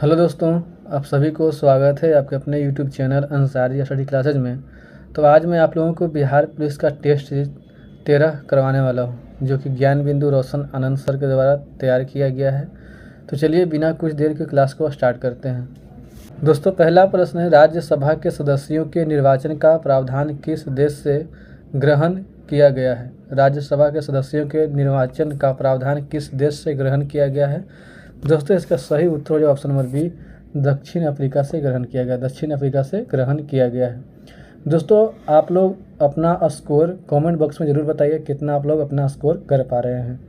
Hello दोस्तों, आप सभी को स्वागत है आपके अपने YouTube channel Ansari study classes में। तो आज मैं आप लोगों को बिहार पुलिस का टेस्ट सीरीज 13 करवाने वाला हूं, जो कि ज्ञान बिंदु रोशन आनंद सर के द्वारा तैयार किया गया है। तो चलिए बिना कुछ देर के क्लास को स्टार्ट करते हैं। दोस्तों, पहला प्रश्न है, राज्यसभा के सदस्यों के निर्वाचन का प्रावधान किस देश से ग्रहण किया गया है? राज्यसभा के सदस्यों के निर्वाचन का प्रावधान किस देश से ग्रहण किया गया है? दोस्तों, इसका सही उत्तर हो जाएगा ऑप्शन नंबर बी, दक्षिण अफ्रीका से ग्रहण किया गया। दक्षिण अफ्रीका से ग्रहण किया गया है। दोस्तों, आप लोग अपना स्कोर कमेंट बॉक्स में ज़रूर बताइए कितना आप लोग अपना स्कोर कर पा रहे हैं।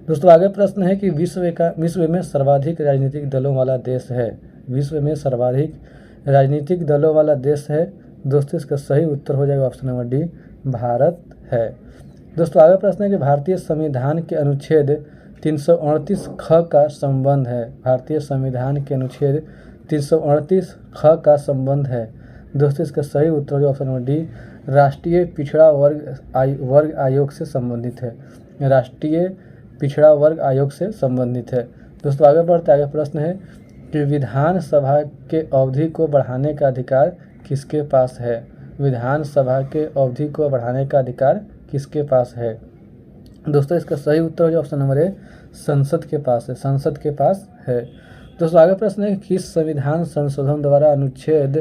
दोस्तों, आगे प्रश्न है कि विश्व में सर्वाधिक राजनीतिक दलों वाला देश है। विश्व में सर्वाधिक राजनीतिक दलों वाला देश है। दोस्तों, इसका सही उत्तर हो जाएगा ऑप्शन नंबर डी, भारत है। दोस्तों, आगे प्रश्न है कि भारतीय संविधान के अनुच्छेद 338 ख का संबंध है। भारतीय संविधान के अनुच्छेद 338 ख का संबंध है। दोस्तों, इसका सही उत्तर हो ऑप्शन नंबर डी, राष्ट्रीय पिछड़ा वर्ग आयोग से संबंधित है। राष्ट्रीय पिछड़ा वर्ग आयोग से संबंधित है। दोस्तों, आगे बढ़ते आगे प्रश्न है कि विधानसभा के अवधि को बढ़ाने का अधिकार किसके पास है? विधानसभा के अवधि को बढ़ाने का अधिकार किसके पास है? दोस्तों, इसका सही उत्तर हो जाए ऑप्शन नंबर ए, संसद के पास है। संसद के पास है। दोस्तों, आगे प्रश्न है, किस संविधान संशोधन द्वारा अनुच्छेद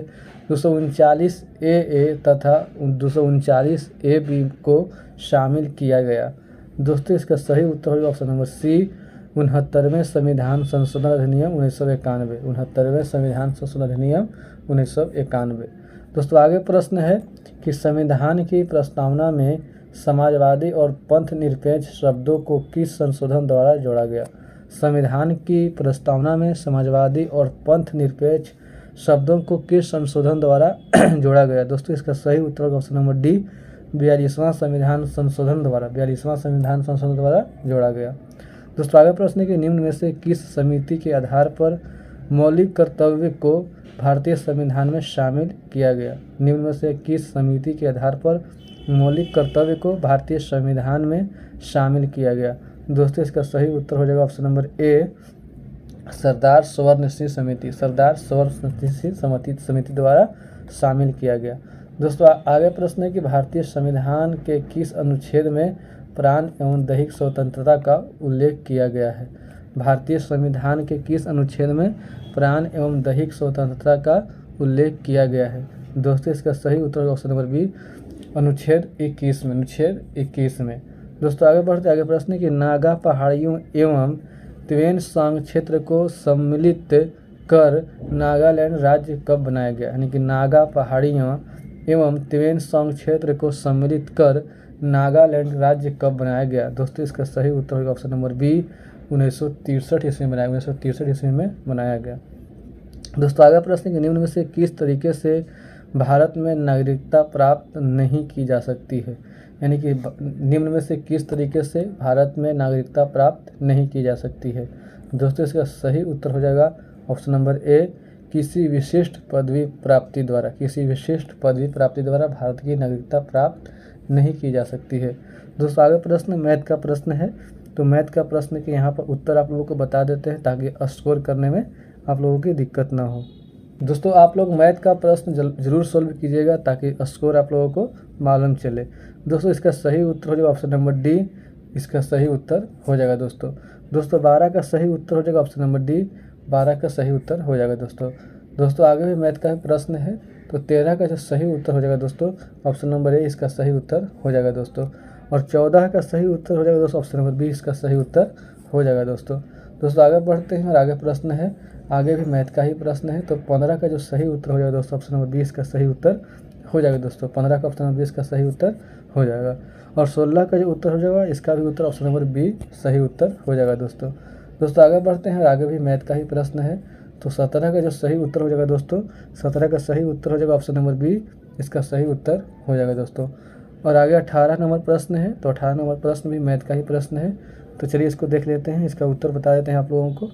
239 ए तथा 239 ए बी को शामिल किया गया? दोस्तों, इसका सही उत्तर होगा ऑप्शन नंबर सी, 69वें संविधान संशोधन अधिनियम 1991। 69वें संविधान संशोधन अधिनियम 1991। दोस्तों, आगे प्रश्न है कि संविधान की प्रस्तावना में समाजवादी और पंथ निरपेक्ष शब्दों को किस संशोधन द्वारा जोड़ा गया? संविधान की प्रस्तावना में समाजवादी और पंथ निरपेक्ष शब्दों को किस संशोधन द्वारा जोड़ा गया? दोस्तों, इसका सही उत्तर होगा ऑप्शन नंबर डी, 42वां संविधान संशोधन द्वारा। 42वां संविधान संशोधन द्वारा जोड़ा गया। दोस्तों, आगे प्रश्न है कि निम्न में से किस समिति के आधार पर मौलिक कर्तव्य को भारतीय संविधान में शामिल किया गया? निम्न में से किस समिति के आधार पर मौलिक कर्तव्य को भारतीय संविधान में शामिल किया गया? दोस्तों, इसका सही उत्तर हो जाएगा ऑप्शन नंबर ए, सरदार सवर्ण सिंह समिति। सरदार सवर्ण सिंह समिति द्वारा शामिल किया गया। दोस्तों, आगे प्रश्न है कि भारतीय संविधान के किस अनुच्छेद में प्राण एवं दैहिक स्वतंत्रता का उल्लेख किया गया है? भारतीय संविधान के किस अनुच्छेद में प्राण एवं दैहिक स्वतंत्रता का उल्लेख किया गया है? दोस्तों, इसका सही उत्तर ऑप्शन नंबर बी, अनुच्छेद 21 में। अनुच्छेद 21 में। दोस्तों, आगे बढ़ते आगे प्रश्न है कि नागा पहाड़ियों एवं त्वेन सांग क्षेत्र को सम्मिलित कर नागालैंड राज्य कब बनाया गया? यानी कि नागा पहाड़ियों एवं त्वेन सांग क्षेत्र को सम्मिलित कर नागालैंड राज्य कब बनाया गया? दोस्तों, इसका सही उत्तर होगा ऑप्शन नंबर बी, 1963 ईस्वी में बनाया। 1963 ईस्वी में बनाया गया। दोस्तों, आगे प्रश्न कि निम्न में से किस तरीके से भारत में नागरिकता प्राप्त नहीं की जा सकती है? यानी कि निम्न में से किस तरीके से भारत में नागरिकता प्राप्त नहीं की जा सकती है? दोस्तों, इसका सही उत्तर हो जाएगा ऑप्शन नंबर ए, किसी विशिष्ट पदवी प्राप्ति द्वारा। किसी विशिष्ट पदवी प्राप्ति द्वारा भारत की नागरिकता प्राप्त नहीं की जा सकती है। दोस्तों, आगे प्रश्न मैथ का प्रश्न है। तो मैथ का प्रश्न के यहाँ पर उत्तर आप लोगों को बता देते हैं ताकि स्कोर करने में आप लोगों की दिक्कत ना हो। दोस्तों, आप लोग मैथ का प्रश्न जरूर सोल्व कीजिएगा ताकि स्कोर आप लोगों को मालूम चले। दोस्तों, इसका सही उत्तर हो जाएगा ऑप्शन नंबर डी, इसका सही उत्तर हो जाएगा। दोस्तों 12 का सही उत्तर हो जाएगा ऑप्शन नंबर डी, 12 का सही उत्तर हो जाएगा। दोस्तों आगे भी मैथ का प्रश्न है। तो 13 का जो सही उत्तर हो जाएगा दोस्तों ऑप्शन नंबर ए, इसका सही उत्तर हो जाएगा दोस्तों। और 14 का सही उत्तर हो जाएगा दोस्तों ऑप्शन नंबर बी, इसका सही उत्तर हो जाएगा दोस्तों आगे बढ़ते हैं और आगे प्रश्न है, आगे भी मैथ का ही प्रश्न है। तो 15 का जो सही उत्तर हो जाएगा दोस्तों ऑप्शन नंबर 20 का सही उत्तर हो जाएगा दोस्तों। 15 का ऑप्शन नंबर 20 का सही उत्तर हो जाएगा। और 16 का जो उत्तर हो जाएगा इसका भी उत्तर ऑप्शन नंबर बी सही उत्तर हो जाएगा दोस्तों आगे बढ़ते हैं और आगे भी मैथ का ही प्रश्न है। तो 17 का जो सही उत्तर हो जाएगा दोस्तों 17 का सही उत्तर हो जाएगा ऑप्शन नंबर बी, इसका सही उत्तर हो जाएगा दोस्तों। और आगे 18 नंबर प्रश्न है। तो 18 नंबर प्रश्न भी मैथ का ही प्रश्न है। तो चलिए इसको देख लेते हैं, इसका उत्तर बता देते हैं आप लोगों को।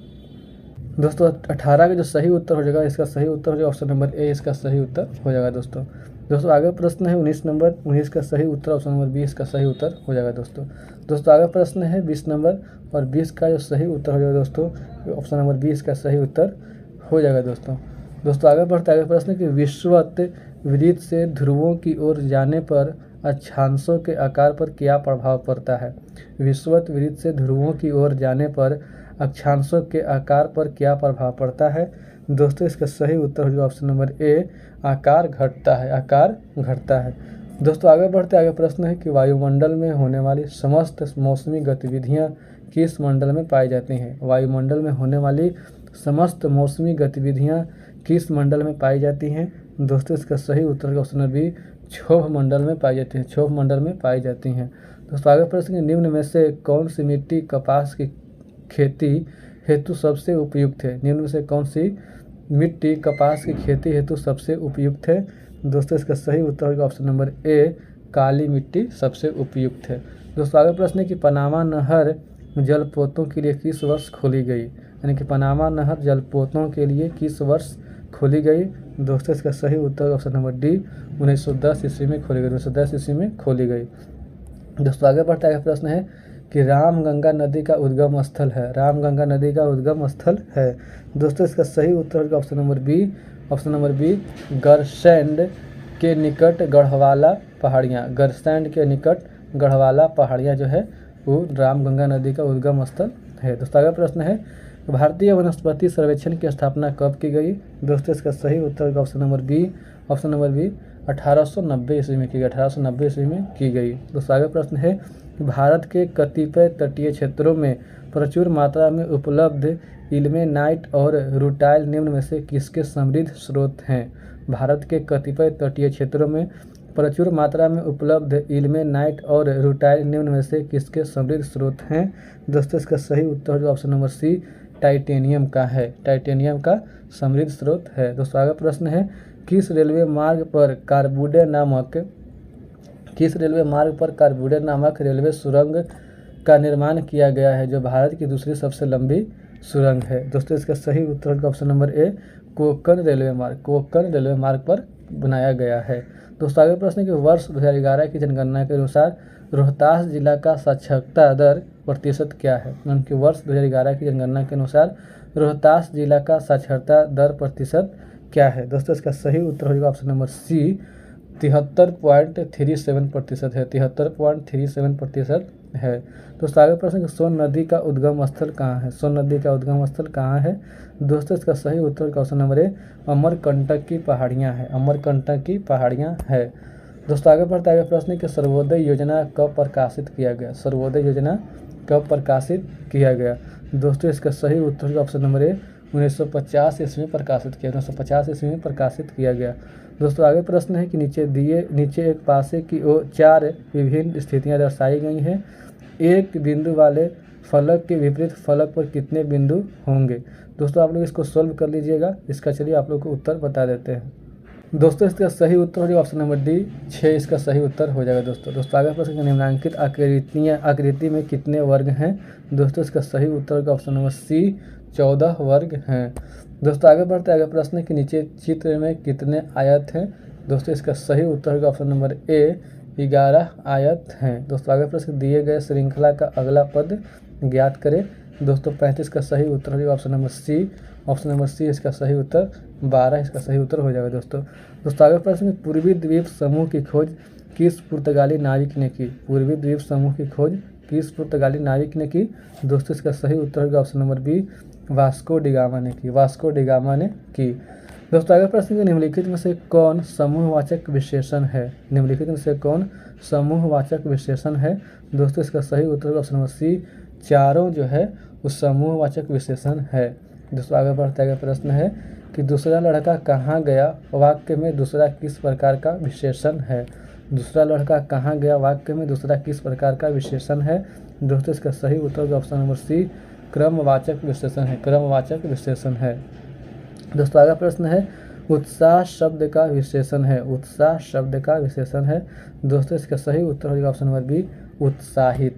दोस्तों 18 का जो सही उत्तर हो जाएगा इसका सही उत्तर हो जाएगा ऑप्शन नंबर ए, इसका सही उत्तर हो जाएगा दोस्तों आगे प्रश्न है 19 नंबर, 19 का सही उत्तर ऑप्शन नंबर 20 का सही उत्तर हो जाएगा दोस्तों आगे प्रश्न है 20 नंबर और 20 का जो सही उत्तर हो जाएगा दोस्तों ऑप्शन नंबर 20 का सही उत्तर हो जाएगा दोस्तों आगे बढ़ते आगे प्रश्न कि विषुवत वृत्त से ध्रुवों की ओर जाने पर अक्षांशों के आकार पर क्या प्रभाव पड़ता है। विषुवत वृत्त से ध्रुवों की ओर जाने पर अक्षांशों के आकार पर क्या प्रभाव पड़ता है। दोस्तों इसका सही उत्तर होगा ऑप्शन नंबर ए, आकार घटता है। दोस्तों आगे बढ़ते आगे प्रश्न है कि वायुमंडल में होने वाली समस्त मौसमी गतिविधियां किस मंडल में पाई जाती हैं। वायुमंडल में होने वाली समस्त मौसमी गतिविधियां किस मंडल में पाई जाती हैं। दोस्तों इसका सही उत्तर ऑप्शन नंबर बी, क्षोभ मंडल में पाई जाती है, क्षोभ मंडल में पाई जाती हैं। दोस्तों आगे प्रश्न, निम्न में से कौन सी मिट्टी कपास की खेती हेतु सबसे उपयुक्त है। निम्न में से कौन सी मिट्टी कपास की खेती हेतु सबसे उपयुक्त है। दोस्तों इसका सही उत्तर होगा ऑप्शन नंबर ए, काली मिट्टी सबसे उपयुक्त है। दोस्तों आगे प्रश्न है कि पनामा नहर जलपोतों के लिए किस वर्ष खोली गई। यानी कि पनामा नहर जलपोतों के लिए किस वर्ष खोली गई। दोस्तों इसका सही उत्तर ऑप्शन नंबर डी, 1910 ईस्वी में खोली गई, 1910 ईस्वी में खोली गई। दोस्तों आगे बढ़ता है प्रश्न है कि रामगंगा नदी का उद्गम स्थल है। रामगंगा नदी का उद्गम स्थल है। दोस्तों इसका सही उत्तर होगा ऑप्शन नंबर बी, गरसैंड के निकट गढ़वाला पहाड़ियाँ। गरसैंड के निकट गढ़वाला पहाड़ियाँ जो है वो रामगंगा नदी का उद्गम स्थल है। दोस्तों आगे प्रश्न है भारतीय वनस्पति सर्वेक्षण की स्थापना कब की गई। दोस्तों इसका सही उत्तर होगा ऑप्शन नंबर बी, 1890 ईस्वी में की गई, 1890 ईस्वी में की गई। दोस्तों आगे प्रश्न है भारत के कतिपय तटीय क्षेत्रों में प्रचुर मात्रा में उपलब्ध इल्मेनाइट और रूटाइल निम्न में से किसके समृद्ध स्रोत हैं। भारत के कतिपय तटीय क्षेत्रों में प्रचुर मात्रा में उपलब्ध इल्मेनाइट और रूटाइल निम्न में से किसके समृद्ध स्रोत हैं। दोस्तों इसका सही उत्तर जो ऑप्शन नंबर सी, टाइटेनियम का है, टाइटेनियम का समृद्ध स्रोत है। दोस्तों आगे प्रश्न है किस रेलवे मार्ग पर कार्बुडे नामक रेलवे सुरंग का निर्माण किया गया है जो भारत की दूसरी सबसे लंबी सुरंग है। दोस्तों इसका सही उत्तर का ऑप्शन नंबर ए, कोंकण रेलवे मार्ग पर बनाया गया है। दोस्तों आगे प्रश्न कि वर्ष 2011 की जनगणना के अनुसार रोहतास जिला का साक्षरता दर प्रतिशत क्या है। उनके वर्ष 2011 की जनगणना के अनुसार रोहतास जिला का साक्षरता दर प्रतिशत क्या है। दोस्तों इसका सही उत्तर होगा ऑप्शन नंबर सी, 73.37% है, 73.37% है। दोस्तों आगे प्रश्न सोन नदी का उद्गम स्थल कहाँ है। सोन नदी का उद्गम स्थल कहाँ है। दोस्तों इसका सही उत्तर का ऑप्शन नंबर ए, अमरकंटक की पहाड़ियाँ है, अमरकंटक की पहाड़ियाँ है। दोस्तों आगे बढ़ते आगे प्रश्न कि सर्वोदय योजना कब प्रकाशित किया गया। सर्वोदय योजना कब प्रकाशित किया गया। दोस्तों इसका सही उत्तर का ऑप्शन नंबर ए, 1950 ईस्वी में प्रकाशित किया, 1950 ईस्वी में प्रकाशित किया गया। दोस्तों आगे प्रश्न है कि नीचे एक पासे की ओर 4 विभिन्न स्थितियां दर्शाई गई हैं। एक बिंदु वाले फलक के विपरीत फलक पर कितने बिंदु होंगे। दोस्तों आप लोग इसको सोल्व कर लीजिएगा। इसका चलिए आप लोग को उत्तर बता देते हैं। दोस्तों इसका सही उत्तर हो जाएगा ऑप्शन नंबर डी, 6 इसका सही उत्तर हो जाएगा। दोस्तों आगे प्रश्न निम्नलिखित आकृति में कितने वर्ग हैं। दोस्तों इसका सही उत्तर का ऑप्शन नंबर सी, 14 वर्ग हैं। दोस्तों आगे बढ़ते आगे प्रश्न कि नीचे चित्र में कितने आयत हैं। दोस्तों इसका सही उत्तर का ऑप्शन नंबर ए, 11 आयत हैं। दोस्तों आगे प्रश्न दिए गए श्रृंखला का अगला पद ज्ञात करें। दोस्तों 35 का सही उत्तर होगा ऑप्शन नंबर सी, इसका सही उत्तर 12 इसका सही उत्तर हो जाएगा। दोस्तों आगे प्रश्न पूर्वी द्वीप समूह की खोज किस पुर्तगाली नाविक ने की। पूर्वी द्वीप समूह की खोज किस पुर्तगाली नाविक ने की। दोस्तों इसका सही उत्तर होगा option number B, Vasco da Gama ने की। दोस्तों आगे प्रश्न निम्नलिखित में से कौन समूहवाचक विशेषण है। निम्नलिखित में से कौन समूहवाचक विशेषण है। दोस्तों इसका सही उत्तर होगा ऑप्शन नंबर सी, चारों जो है वो समूहवाचक विशेषण है। दोस्तों आगे बढ़ते आगे प्रश्न है कि दूसरा लड़का कहाँ गया वाक्य में दूसरा किस प्रकार का विशेषण है। दूसरा लड़का कहाँ गया वाक्य में दूसरा किस प्रकार का विशेषण है। दोस्तों इसका सही उत्तर होगा ऑप्शन नंबर सी, क्रमवाचक विशेषण है। दोस्तों आगे प्रश्न है उत्साह शब्द का विशेषण है। दोस्तों इसका सही उत्तर होगा ऑप्शन नंबर बी, उत्साहित।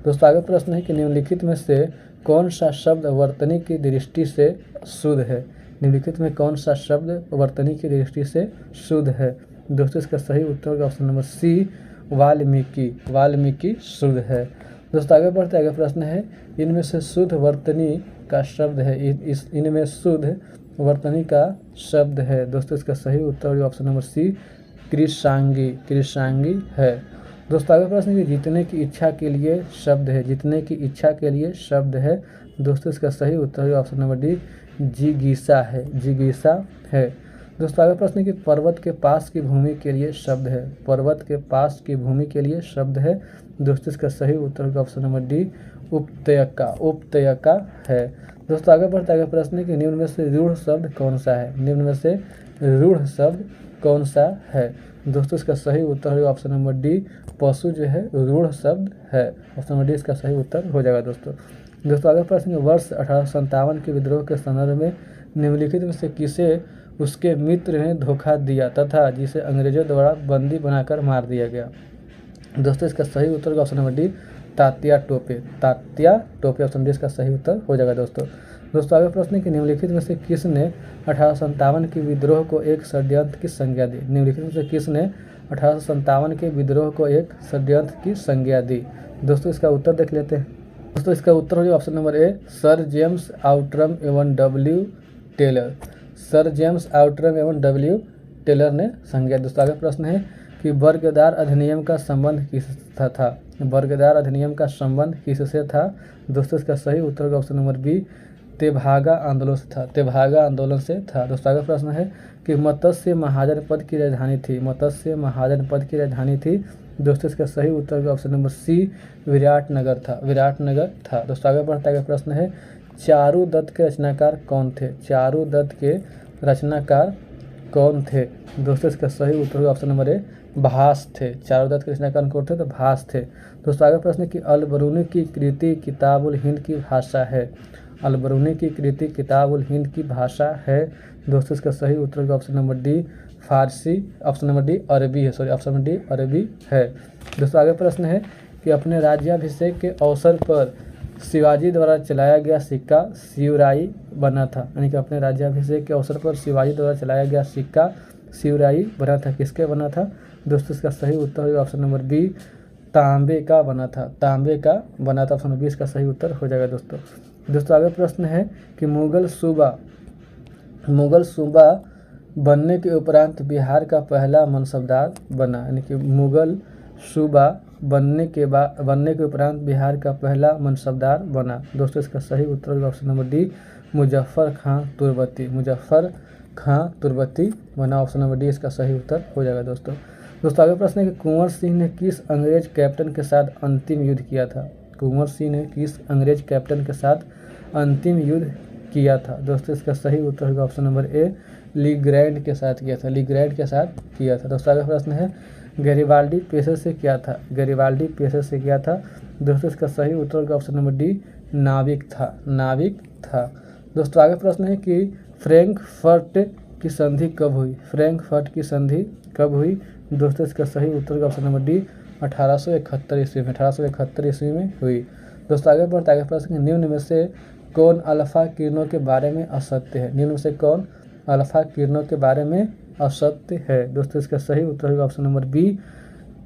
दोस्तों आगे प्रश्न है कि निम्नलिखित में से कौन सा शब्द वर्तनी की दृष्टि से शुद्ध है। निम्नलिखित में कौन सा शब्द वर्तनी की दृष्टि से शुद्ध है। दोस्तों इसका सही उत्तर होगा ऑप्शन नंबर सी, वाल्मीकि शुद्ध है। दोस्तों आगे बढ़ते आगे प्रश्न है इनमें से शुद्ध वर्तनी का शब्द है, इनमें शुद्ध वर्तनी का शब्द है। दोस्तों इसका सही उत्तर ऑप्शन नंबर सी कृषांगी है। दोस्तों आगे प्रश्न है, जीतने की इच्छा के लिए शब्द है, जीतने की इच्छा के लिए शब्द है। दोस्तों इसका सही उत्तर ऑप्शन नंबर डी जिगीसा है। दोस्तों आगे प्रश्न है कि पर्वत के पास की भूमि के लिए शब्द है, पर्वत के पास की भूमि के लिए शब्द है। दोस्तों इसका सही उत्तर ऑप्शन नंबर डी उपत्यका है। दोस्तों आगे बढ़ते आगे प्रश्न है कि निम्न में से रूढ़ शब्द कौन सा है, निम्न में से रूढ़ शब्द कौन सा है। दोस्तों इसका सही उत्तर है ऑप्शन नंबर डी पशु जो है रूढ़ शब्द है। ऑप्शन नंबर डी इसका सही उत्तर हो जाएगा। दोस्तों आगे प्रश्न है, वर्ष 1857 के विद्रोह के संदर्भ में निम्नलिखित में से किसे उसके मित्र ने धोखा दिया तथा जिसे अंग्रेजों द्वारा बंदी बनाकर मार दिया गया। दोस्तों इसका सही उत्तर option number D Tatya Tope option D इसका सही उत्तर हो जाएगा। दोस्तों आगे प्रश्न है कि निम्नलिखित में से किसने 1857 के विद्रोह को एक षड्यंत्र की संज्ञा दी। निम्नलिखित में से किसने 1857 के विद्रोह को एक षड्यंत्र की संज्ञा दी। दोस्तों इसका उत्तर देख लेते हैं। दोस्तों इसका उत्तर हो जाएगा option number A sir James Outram एवं W Taylor. Sir James Outram एवं डब्ल्यू टेलर ने संज्ञा। दोस्तों आगे प्रश्न है कि वर्गदार अधिनियम का संबंध किससे था, वर्गदार अधिनियम का संबंध किससे था। दोस्तों इसका सही उत्तर ऑप्शन नंबर बी तेभागा आंदोलन से था, तेभागा आंदोलन से था। दोस्तों आगे प्रश्न है कि मत्स्य महाजन पद की राजधानी थी, मत्स्य महाजन पद की राजधानी थी। दोस्तों इसका सही उत्तर ऑप्शन नंबर सी विराटनगर था। दोस्तों आगे बढ़ता है प्रश्न है चारुदत्त के रचनाकार कौन थे, चारुदत्त के रचनाकार कौन थे। दोस्तों इसका सही उत्तर ऑप्शन नंबर ए भास थे। चारुदत्त के रचनाकार कौन थे तो भास थे। दोस्तों आगे प्रश्न कि अलबरूनी की कृति किताबुल हिंद की भाषा है, अलबरूनी की कृति किताबुल हिंद की भाषा है। दोस्तों इसका सही उत्तर ऑप्शन नंबर डी फारसी, ऑप्शन नंबर डी अरबी है, ऑप्शन नंबर डी अरबी है। दोस्तों आगे प्रश्न है कि अपने राज्याभिषेक के अवसर पर शिवाजी द्वारा चलाया गया सिक्का शिवराई बना था, यानी कि अपने राज्याभिषेक के अवसर पर शिवाजी द्वारा चलाया गया सिक्का शिवराई बना था, किसके बना था। दोस्तों इसका सही उत्तर है ऑप्शन नंबर बी तांबे का बना था, तांबे का बना था। ऑप्शन नंबर बी इसका सही उत्तर हो जाएगा। दोस्तों आगे प्रश्न है कि मुगल सूबा बनने के उपरांत बिहार का पहला मनसबदार बना, यानी कि मुगल सूबा बनने के उपरांत बिहार का पहला मनसबदार बना। दोस्तों इसका सही उत्तर ऑप्शन नंबर डी मुजफ्फर खां तुर्बती बना। ऑप्शन नंबर डी इसका सही उत्तर हो जाएगा। दोस्तों आगे प्रश्न है कि कुंवर सिंह ने किस अंग्रेज कैप्टन के साथ अंतिम युद्ध किया था, कुंवर सिंह ने किस अंग्रेज कैप्टन के साथ अंतिम युद्ध किया था। दोस्तों इसका सही उत्तर होगा ऑप्शन नंबर ए लीग्रैंड के साथ किया था, लीग्रैंड के साथ किया था। दोस्तों आगे प्रश्न है गैरिबाल्डी पेशे से क्या था, गैरिबाल्डी पेशे से क्या था। दोस्तों इसका सही उत्तर होगा ऑप्शन नंबर डी नाविक था। दोस्तों आगे प्रश्न है कि फ्रैंकफर्ट की संधि कब हुई, फ्रैंकफर्ट की संधि कब हुई। दोस्तों इसका सही उत्तर होगा ऑप्शन नंबर डी 1871 ईस्वी में, 1871 ईस्वी में हुई। दोस्तों आगे बढ़ते आगे प्रश्न निम्न में से कौन अल्फा किरणों के बारे में असत्य है, निम्न में से कौन अल्फा किरणों के बारे में असत्य है। दोस्तों इसका सही उत्तर होगा ऑप्शन नंबर बी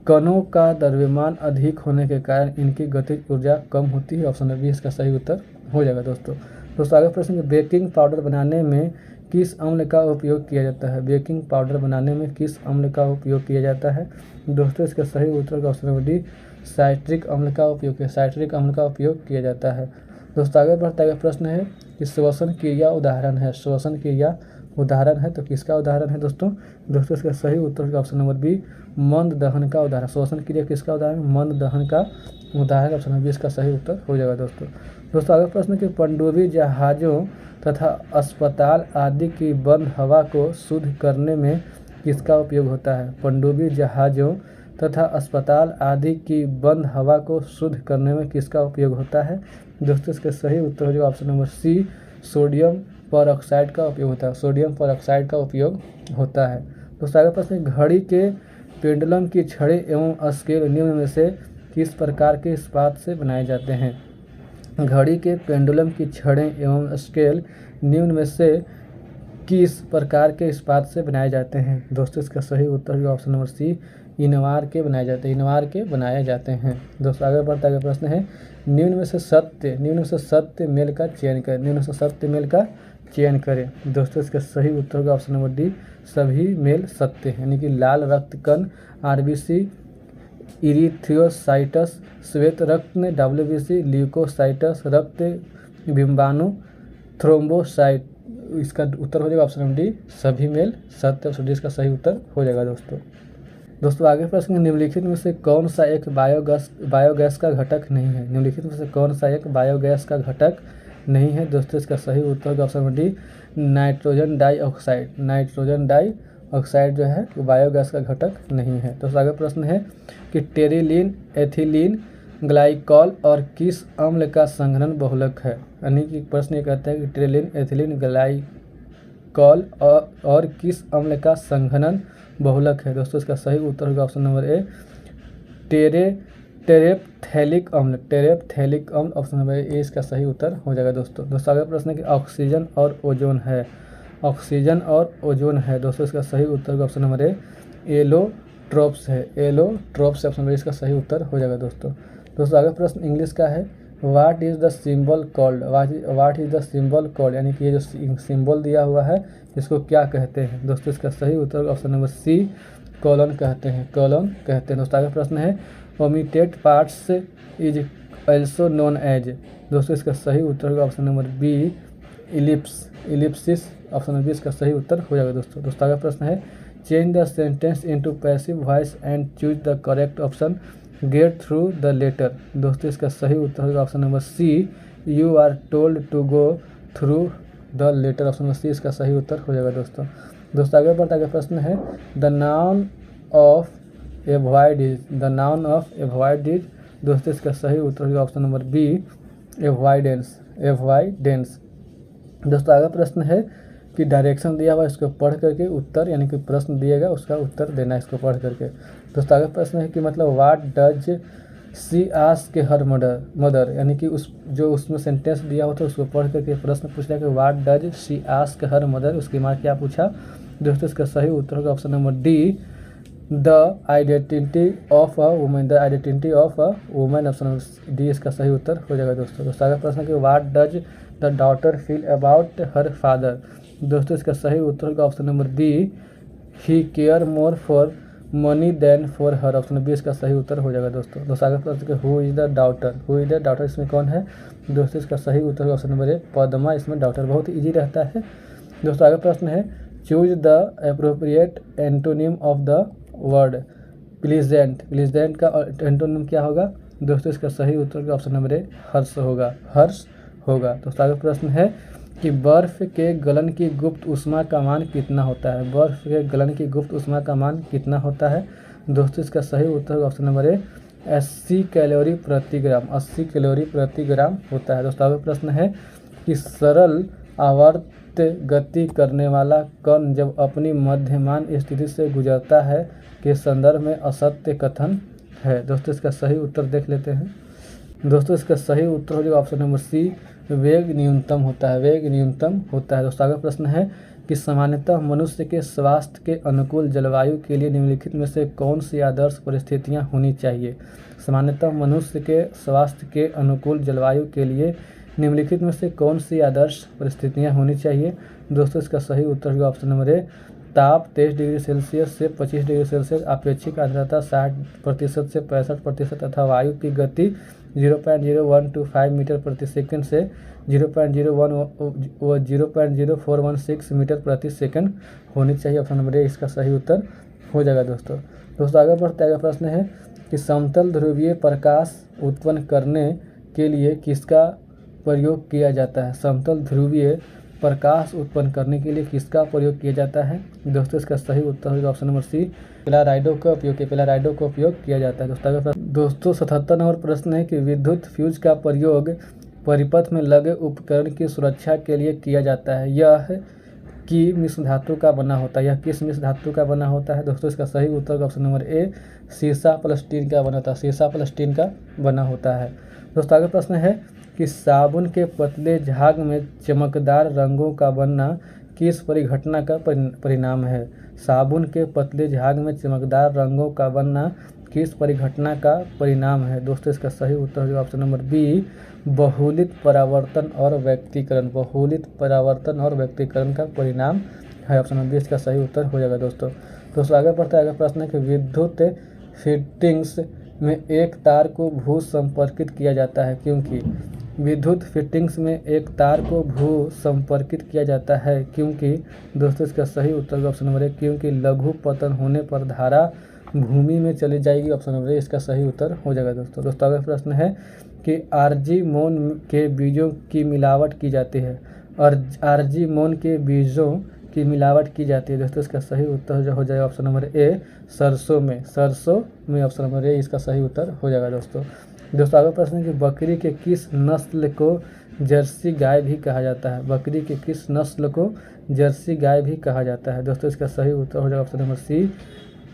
कणों का द्रव्यमान अधिक होने के कारण इनकी गतिज ऊर्जा कम होती है। ऑप्शन नंबर बी इसका सही उत्तर हो जाएगा। दोस्तों आगे प्रश्न बेकिंग पाउडर बनाने में किस अम्ल का उपयोग किया जाता है, बेकिंग पाउडर बनाने में किस अम्ल का उपयोग किया जाता है। दोस्तों इसका सही उत्तर होगा ऑप्शन नंबर डी साइट्रिक अम्ल का उपयोग किया जाता है। दोस्तों आगे बढ़ता है प्रश्न है कि श्वसन क्रिया उदाहरण है, श्वसन क्रिया उदाहरण है तो किसका उदाहरण है। दोस्तों इसका सही उत्तर होगा ऑप्शन नंबर बी मंद दहन का उदाहरण। श्वसन क्रिया किसका उदाहरण, मंद दहन का उदाहरण। ऑप्शन नंबर बी इसका सही उत्तर हो जाएगा। दोस्तों आगे प्रश्न कि पनडुब्बी जहाज़ों तथा अस्पताल आदि की बंद हवा को शुद्ध करने में किसका उपयोग होता है। पनडुब्बी जहाज़ों तथा अस्पताल आदि की बंद हवा को शुद्ध करने में किसका उपयोग होता है। दोस्तों इसका सही उत्तर हो जाएगा option number C sodium peroxide का उपयोग होता है, सोडियम परऑक्साइड का उपयोग होता है। दोस्तों आगे प्रश्न घड़ी के पेंडुलम की छड़ें एवं स्केल निम्न में से किस प्रकार के इस्पात से बनाए जाते हैं। घड़ी के पेंडुलम की छड़ें एवं स्केल निम्न में से किस प्रकार के इस्पात से बनाए जाते हैं। दोस्तों इसका सही उत्तर होगा ऑप्शन नंबर सी इनवार के बनाए जाते हैं, इनवार के बनाए जाते हैं। दोस्तों आगे बढ़ता है, प्रश्न है निम्न में से सत्य मेल का चयन करें, निम्न में से सत्य मेल का चयन करें। दोस्तों इसका सही उत्तर होगा ऑप्शन नंबर डी, सभी मेल सत्य हैं, यानी कि लाल रक्त कण आरबीसी, इरिथ्रोसाइटस श्वेत रक्त में डब्ल्यूबीसी, ल्यूकोसाइटस रक्त बिंबाणु, थ्रोम्बोसाइट। इसका उत्तर हो जाएगा ऑप्शन नंबर डी, सभी मेल सत्य। ऑप्शन डी इसका सही उत्तर हो जाएगा। दोस्तों आगे प्रश्न, निम्नलिखित में से कौन सा एक बायोगैस का घटक नहीं है, निम्नलिखित में से कौन सा एक बायोगैस का घटक नहीं है। दोस्तों इसका सही उत्तर होगा option number D, nitrogen dioxide. Nitrogen dioxide जो है वो बायोगैस का घटक नहीं है। दोस्तों आगे प्रश्न है कि टेरिलीन, एथिलीन, ग्लाइकॉल और किस अम्ल का संघनन बहुलक है। यानी कि प्रश्न ये कहता है कि टेरिलीन, एथिलीन, ग्लाइकॉल और किस अम्ल का संघनन बहुलक है। दोस्तों इसका सही उत्तर होगा ऑप्शन नंबर ए, टेरेप्थैलिक अम्ल। टेरेप्थैलिक अम्ल ऑप्शन नंबर ए इसका सही उत्तर हो जाएगा। दोस्तों आगे प्रश्न है कि ऑक्सीजन और ओजोन है, ऑक्सीजन और ओजोन है। दोस्तों इसका सही उत्तर होगा ऑप्शन नंबर ए, एलोट्रोप्स है, एलोट्रोप्स ऑप्शन नंबर इसका सही उत्तर हो जाएगा। दोस्तों आगे प्रश्न इंग्लिश का है, what is the symbol called, what is the symbol called, यानी कि ये जो सिंबल दिया हुआ है इसको क्या कहते हैं। दोस्तों इसका सही उत्तर ऑप्शन नंबर सी, कॉलन कहते हैं, कॉलन कहते हैं। दोस्तों आगे प्रश्न है, omitted parts is also known as. दोस्तों इसका सही उत्तर होगा option number B, ellipsis. Option number B इसका सही उत्तर हो जाएगा। दोस्तों आगे प्रश्न है, change the sentence into passive voice and choose the correct option, get through the letter. दोस्तों इसका सही उत्तर होगा option number C, you are told to go through the letter. Option number C इसका सही उत्तर हो जाएगा। दोस्तों आगे बढ़ता है, प्रश्न है, the noun of avoid is, the noun of avoid is. दोस्तों इसका सही उत्तर होगा option number B, avoidance, avoidance. दोस्तों आगे प्रश्न है कि डायरेक्शन दिया हुआ इसको पढ़ करके उत्तर, यानी कि प्रश्न दिएगा उसका उत्तर देना है इसको पढ़ करके। दोस्तों आगे प्रश्न है कि मतलब what does she ask her mother, यानी कि उसमें सेंटेंस दिया होता है उसको पढ़ करके प्रश्न पूछ रहा है कि what does she ask her mother, उसके बाद क्या पूछा। दोस्तों इसका सही उत्तर होगा option number D, the identity of a women, the identity of a women. Option number D इसका सही उत्तर हो जाएगा। दोस्तों आगे प्रश्न है कि what does the daughter feel about her father. दोस्तों इसका सही उत्तर होगा option number B, he care more for money than for her. Option B इसका सही उत्तर हो जाएगा। दोस्तों आगे प्रश्न, who is the daughter, who is the daughter इसमें कौन है। दोस्तों इसका सही उत्तर होगा ऑप्शन नंबर ए, पद्मा। इसमें डॉटर बहुत इजी रहता है। दोस्तों आगे प्रश्न है, choose the appropriate antonym of the word pleasant. Pleasant का एंटोनिम क्या होगा। दोस्तों इसका सही उत्तर का ऑप्शन नंबर ए, हर्ष होगा, हर्ष होगा। दोस्तों आगे प्रश्न है कि बर्फ के गलन की गुप्त ऊष्मा का मान कितना होता है, बर्फ के गलन की गुप्त ऊष्मा का मान कितना होता है। दोस्तों इसका सही उत्तर ऑप्शन नंबर ए, 80 कैलोरी प्रति ग्राम, 80 कैलोरी प्रति ग्राम होता है। दोस्तों आगे प्रश्न है कि सरल आवर्त गति करने वाला कण जब अपनी मध्यमान स्थिति से गुजरता है के संदर्भ में असत्य कथन है। दोस्तों इसका सही उत्तर देख लेते हैं। दोस्तों इसका सही उत्तर हो जाएगा ऑप्शन नंबर सी, वेग न्यूनतम होता है, वेग न्यूनतम होता है। दोस्तों आगे प्रश्न है कि सामान्यतः मनुष्य के स्वास्थ्य के अनुकूल जलवायु के लिए निम्नलिखित में से कौन सी आदर्श परिस्थितियां होनी चाहिए। सामान्यतः मनुष्य के स्वास्थ्य के अनुकूल जलवायु के लिए निम्नलिखित में से कौन सी आदर्श परिस्थितियां होनी चाहिए। दोस्तों इसका सही उत्तर होगा ऑप्शन नंबर ए, ताप 23 डिग्री सेल्सियस से 25 डिग्री सेल्सियस, अपेक्षिक आर्द्रता 60% से 65% तथा वायु की गति 0.0125 मीटर प्रति सेकंड से 0.0416 मीटर प्रति सेकंड होनी चाहिए। ऑप्शन नंबर ए इसका सही उत्तर हो जाएगा। दोस्तों आगे बढ़ते आगे प्रश्न है कि समतल ध्रुवीय प्रकाश उत्पन्न करने के लिए किसका प्रयोग किया जाता है। समतल ध्रुवीय प्रकाश उत्पन्न करने के लिए किसका प्रयोग किया जाता है। दोस्तों इसका सही उत्तर होगा ऑप्शन नंबर सी, पेलाराइडो का उपयोग किया जाता है। दोस्तों 77 नंबर प्रश्न है कि विद्युत फ्यूज का प्रयोग परिपथ में लगे उपकरण की सुरक्षा के लिए किया जाता है। यह कि मिश्र धातु का बना होता है, यह किस मिश्र धातु का बना होता है। दोस्तों इसका सही उत्तर ऑप्शन नंबर ए, सीसा प्लस टीन का बना होता है, सीसा प्लस टीन का बना होता है। दोस्तों आगे प्रश्न है कि साबुन के पतले झाग में चमकदार रंगों का बनना किस परिघटना का परिणाम है। साबुन के पतले झाग में चमकदार रंगों का बनना किस परिघटना का परिणाम है। दोस्तों इसका सही उत्तर होगा ऑप्शन नंबर बी, बहुलित परावर्तन और व्यक्तीकरण। बहुलित परावर्तन और व्यक्तीकरण का परिणाम है ऑप्शन नंबर बी, इसका सही उत्तर हो जाएगा। दोस्तों आगे बढ़ता है। अगला प्रश्न है कि विद्युत फिटिंग्स में एक तार को भू संपर्कित किया जाता है क्योंकि। विद्युत फिटिंग्स में एक तार को भू संपर्कित किया जाता है क्योंकि। दोस्तों इसका सही उत्तर ऑप्शन नंबर एक, क्योंकि लघु पतन होने पर धारा भूमि में चली जाएगी। ऑप्शन नंबर ए इसका सही उत्तर हो जाएगा। दोस्तों अगला प्रश्न है कि आर्जीमोन के बीजों की मिलावट की जाती है। और आर्जीमोन के बीजों की मिलावट की जाती है। दोस्तों इसका सही उत्तर जो हो जाएगा ऑप्शन नंबर ए, सरसों में। सरसों में ऑप्शन नंबर ए इसका सही उत्तर हो जाएगा। दोस्तों अगला प्रश्न है कि बकरी के किस नस्ल को जर्सी गाय भी कहा जाता है। बकरी के किस नस्ल को जर्सी गाय भी कहा जाता है। दोस्तों इसका सही उत्तर हो जाएगा option number C,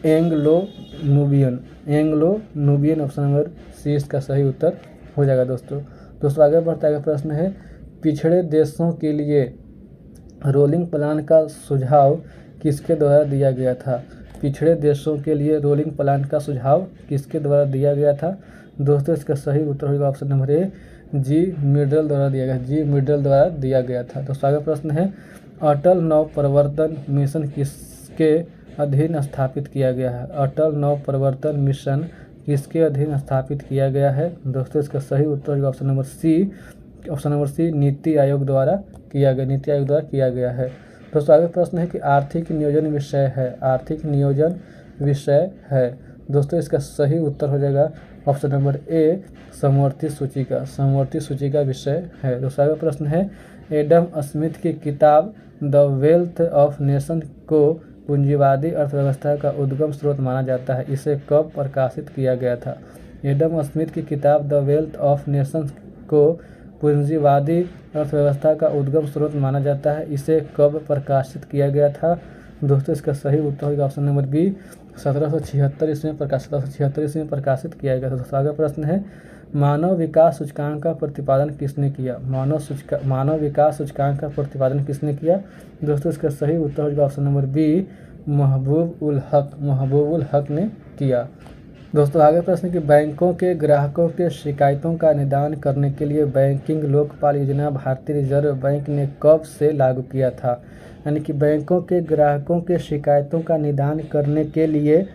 Anglo Nubian. Anglo Nubian option number C इसका सही उत्तर हो जाएगा। दोस्तों आगे बढ़ता है। प्रश्न है पिछड़े देशों के लिए रोलिंग प्लान का सुझाव किसके द्वारा दिया गया था। पिछड़े देशों के लिए रोलिंग प्लान का सुझाव किसके द्वारा दिया गया था। दोस्तों इसका सही उत्तर होगा ऑप्शन नंबर ए, जी मिडल द्वारा दिया गया। जी मिडल द्वारा दिया गया था। दोस्तों आगे प्रश्न है अटल नव प्रवर्तन मिशन किसके अधीन स्थापित किया गया है। अटल नव प्रवर्तन मिशन किसके अधीन स्थापित किया गया है। दोस्तों इसका सही उत्तर होगा ऑप्शन नंबर सी, नीति आयोग द्वारा किया गया। नीति आयोग द्वारा किया गया है। दोस्तों आगे प्रश्न है कि आर्थिक नियोजन विषय है। आर्थिक नियोजन विषय है। दोस्तों इसका सही उत्तर हो जाएगा ऑप्शन नंबर ए, समवर्ती सूचिका। समवर्ती सूचिका विषय है। दोस्तों आगे प्रश्न है एडम स्मिथ की किताब द वेल्थ ऑफ नेशन को पूंजीवादी अर्थव्यवस्था का उद्गम स्रोत माना जाता है। इसे कब प्रकाशित किया गया था। एडम स्मिथ की किताब द वेल्थ ऑफ नेशन को पूंजीवादी अर्थव्यवस्था का उद्गम स्रोत माना जाता है। इसे कब प्रकाशित किया गया था। दोस्तों इसका सही उत्तर होगा ऑप्शन नंबर बी, 1776 ईस्वी में प्रकाशित। 1776 ईस्वी में प्रकाशित किया गया था। दोस्तों आगे प्रश्न है मानव विकास सूचकांक का प्रतिपादन किसने किया। मानव विकास सूचकांक का प्रतिपादन किसने किया। दोस्तों इसका सही उत्तर होगा ऑप्शन नंबर बी, महबूब उल हक ने किया। दोस्तों आगे प्रश्न कि बैंकों के ग्राहकों के शिकायतों का निदान करने के लिए बैंकिंग लोकपाल योजना भारतीय रिजर्व बैंक ने कब से लागू किया था। यानी कि बैंकों के ग्राहकों के शिकायतों का निदान करने के लिए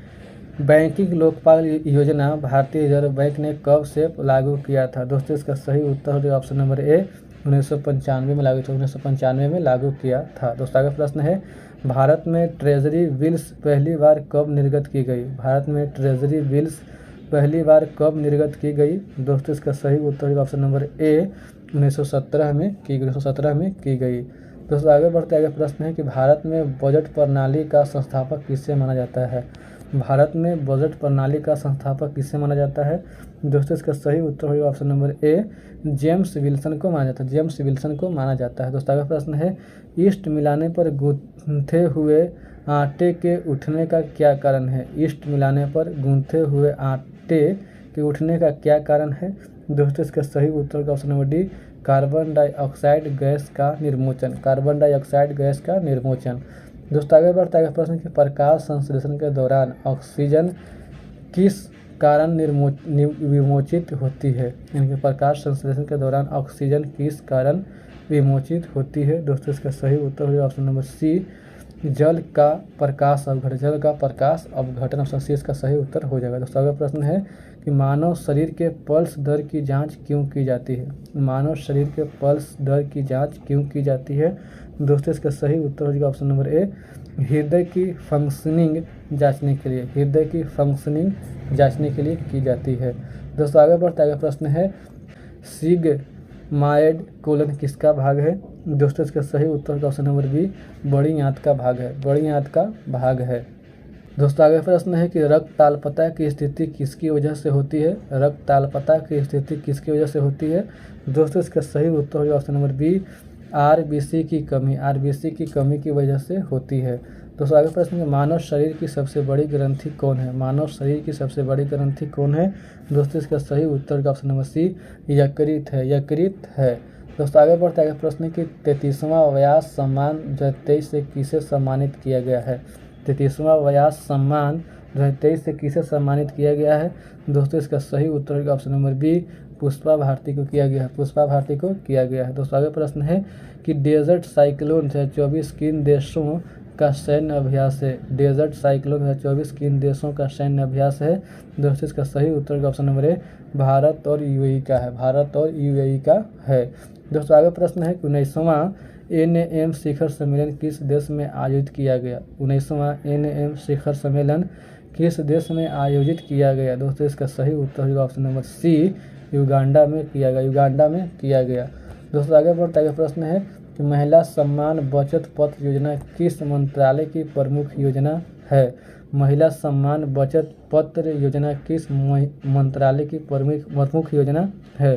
बैंकिंग लोकपाल योजना भारतीय रिजर्व बैंक ने कब से लागू किया था। दोस्तों इसका सही उत्तर होगा ऑप्शन नंबर ए, 1995 में लागू किया। 1995 में लागू किया था। दोस्तों आगे प्रश्न है भारत में ट्रेजरी बिल्स पहली बार कब निर्गत की गई। भारत में ट्रेजरी बिल्स पहली बार कब निर्गत की गई। दोस्तों इसका सही उत्तर होगा ऑप्शन नंबर ए, 1917 में की गई। दोस्तों आगे बढ़ते आगे प्रश्न है कि भारत में बजट प्रणाली का संस्थापक किसे माना जाता है। भारत में बजट प्रणाली का संस्थापक किसे माना जाता है। दोस्तों इसका सही उत्तर होगा ऑप्शन नंबर ए, जेम्स विल्सन को माना जाता है। जेम्स विल्सन को माना जाता है। दोस्तों अगला प्रश्न है ईस्ट मिलाने पर गूंथे हुए आटे के उठने का क्या कारण है। ईस्ट मिलाने पर गूंथे हुए आटे के उठने का क्या कारण है। दोस्तों इसका सही उत्तर होगा option number D, carbon dioxide gas का निर्मोचन। कार्बन डाइऑक्साइड गैस का निर्मोचन। दोस्तों आगे बढ़ता है प्रश्न कि प्रकाश संश्लेषण के दौरान ऑक्सीजन किस कारण विमोचित होती है। यानी कि प्रकाश संश्लेषण के दौरान ऑक्सीजन किस कारण विमोचित होती है। दोस्तों इसका सही उत्तर होगा ऑप्शन नंबर सी, जल का प्रकाश अवघटन। जल का प्रकाश अवघटन ऑप्शन सी इसका सही उत्तर हो जाएगा। दोस्तों अगला प्रश्न है कि मानव शरीर के पल्स दर की जांच क्यों की जाती है। मानव शरीर के पल्स दर की जांच क्यों की जाती है। दोस्तों इसका सही उत्तर हो जाएगा ऑप्शन नंबर ए, हृदय की फंक्शनिंग जांचने के लिए। हृदय की फंक्शनिंग जांचने के लिए की जाती है। दोस्तों आगे बढ़ता है प्रश्न है सिग्माइड कोलन किसका भाग है। दोस्तों इसका सही उत्तर का ऑप्शन नंबर बी, बड़ी आंत का भाग है। बड़ी आंत का भाग है। दोस्तों आगे प्रश्न है कि रक्तताल्पता की स्थिति किसकी वजह से होती है। रक्तताल्पता की स्थिति किसकी वजह से होती है। दोस्तों इसका सही उत्तर होगा ऑप्शन नंबर बी, आरबीसी की कमी, आरबीसी की कमी की वजह से होती है। दोस्तों आगे प्रश्न है, मानव शरीर की सबसे बड़ी ग्रंथि कौन है? मानव शरीर की सबसे बड़ी ग्रंथि कौन है? दोस्तों इसका सही उत्तर का ऑप्शन नंबर सी यकृत है, यकृत है। दोस्तों आगे बढ़ते आगे प्रश्न की 33वां व्यास सम्मान 2023 से किसे सम्मानित किया गया है? 33वां व्यास सम्मान 2023 से किसे सम्मानित किया गया है? दोस्तों इसका सही उत्तर का option number B Pushpa Bharati को किया गया है, पुष्पा भारती को किया गया है। दोस्तों आगे प्रश्न है कि डेजर्ट साइक्लोन 2024 किन देशों का सैन्य अभ्यास है? डेजर्ट साइक्लोन 2024 किन देशों का सैन्य अभ्यास है? दोस्तों इसका सही उत्तर का ऑप्शन नंबर ए भारत और यूएई का है, भारत और यूएई का है। दोस्तों आगे प्रश्न है कि 19वां NAM शिखर सम्मेलन किस देश में आयोजित किया गया? 19वां NAM शिखर सम्मेलन किस देश में आयोजित किया गया? दोस्तों इसका सही उत्तर होगा ऑप्शन नंबर सी युगांडा में किया गया, युगांडा में किया गया। दोस्तों आगे बढ़ते आगे प्रश्न है कि महिला सम्मान बचत पत्र योजना किस मंत्रालय की प्रमुख योजना है? महिला सम्मान बचत पत्र योजना किस मंत्रालय की प्रमुख योजना है?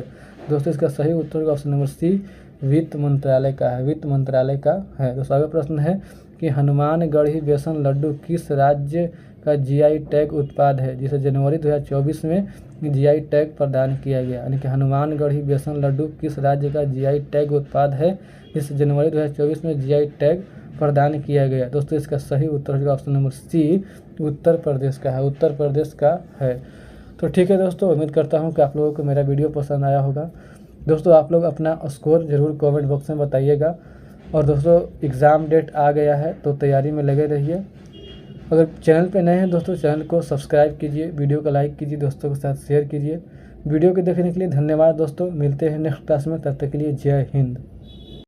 दोस्तों इसका सही उत्तर का ऑप्शन नंबर सी वित्त मंत्रालय का है, वित्त मंत्रालय का है। दोस्तों आगे प्रश्न है कि हनुमानगढ़ी बेसन लड्डू किस राज्य का जीआई टैग उत्पाद है, जिसे जनवरी 2024 में जीआई टैग प्रदान किया गया? यानी कि हनुमानगढ़ी बेसन लड्डू किस राज्य का जीआई टैग उत्पाद है, जिसे जनवरी 2024 में जीआई टैग प्रदान किया गया? दोस्तों इसका सही उत्तर होगा ऑप्शन नंबर सी उत्तर प्रदेश का है, उत्तर प्रदेश का है। तो ठीक है दोस्तों, उम्मीद करता हूँ कि आप लोगों को मेरा वीडियो पसंद आया होगा। दोस्तों आप लोग अपना स्कोर ज़रूर कमेंट बॉक्स में बताइएगा। और दोस्तों एग्ज़ाम डेट आ गया है तो तैयारी में लगे रहिए। अगर चैनल पे नए हैं दोस्तों, चैनल को सब्सक्राइब कीजिए, वीडियो को लाइक कीजिए, दोस्तों के साथ शेयर कीजिए। वीडियो को देखने के लिए धन्यवाद दोस्तों। मिलते हैं नेक्स्ट क्लास में, तब तक के लिए जय हिंद।